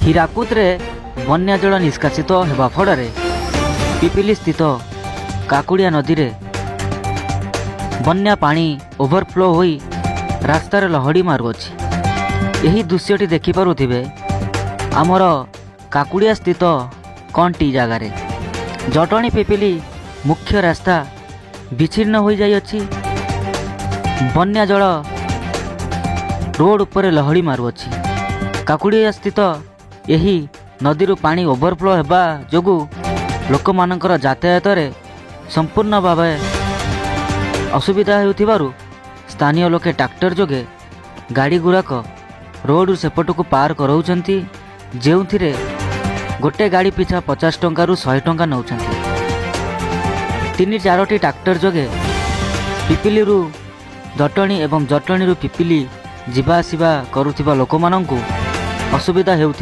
ହୀରାକୁଦରେ ବନ୍ୟା ଜଳ ନିଷ୍କାସିତ ହେବା ଫଳରେ ପିପିଲି ସ୍ଥିତ କାକୁଡ଼ିଆ ନଦୀରେ ବନ୍ୟା ପାଣି ଓଭରଫ୍ଲୋ ହୋଇ ରାସ୍ତାରେ ଲହଡ଼ି ମାରୁଅଛି। ଏହି ଦୃଶ୍ୟଟି ଦେଖିପାରୁଥିବେ ଆମର କାକୁଡ଼ିଆ ସ୍ଥିତ କଣ୍ଟି ଜାଗାରେ। ଜଟଣୀ ପିପିଲି ମୁଖ୍ୟ ରାସ୍ତା ବିଚ୍ଛିନ୍ନ ହୋଇଯାଇଅଛି। ବନ୍ୟା ଜଳ ରୋଡ଼ ଉପରେ ଲହଡ଼ି ମାରୁଅଛି। କାକୁଡ଼ିଆ ସ୍ଥିତ ଏହି ନଦୀରୁ ପାଣି ଓଭରଫ୍ଲୋ ହେବା ଯୋଗୁଁ ଲୋକମାନଙ୍କର ଯାତାୟାତରେ ସମ୍ପୂର୍ଣ୍ଣ ଭାବେ ଅସୁବିଧା ହେଉଥିବାରୁ ସ୍ଥାନୀୟ ଲୋକେ ଟ୍ରାକ୍ଟର ଯୋଗେ ଗାଡ଼ି ଗୁଡ଼ାକ ରୋଡ଼ରୁ ସେପଟକୁ ପାର କରାଉଛନ୍ତି, ଯେଉଁଥିରେ ଗୋଟେ ଗାଡ଼ି ପିଛା 50 ଟଙ୍କାରୁ 100 ଟଙ୍କା ନେଉଛନ୍ତି। 3-4ଟି ଟ୍ରାକ୍ଟର ଯୋଗେ ପିପିଲିରୁ ଜଟଣୀ ଏବଂ ଜଟଣୀରୁ ପିପିଲି ଯିବା ଆସିବା କରୁଥିବା ଲୋକମାନଙ୍କୁ ଅସୁବିଧା ହେଉଥିବ।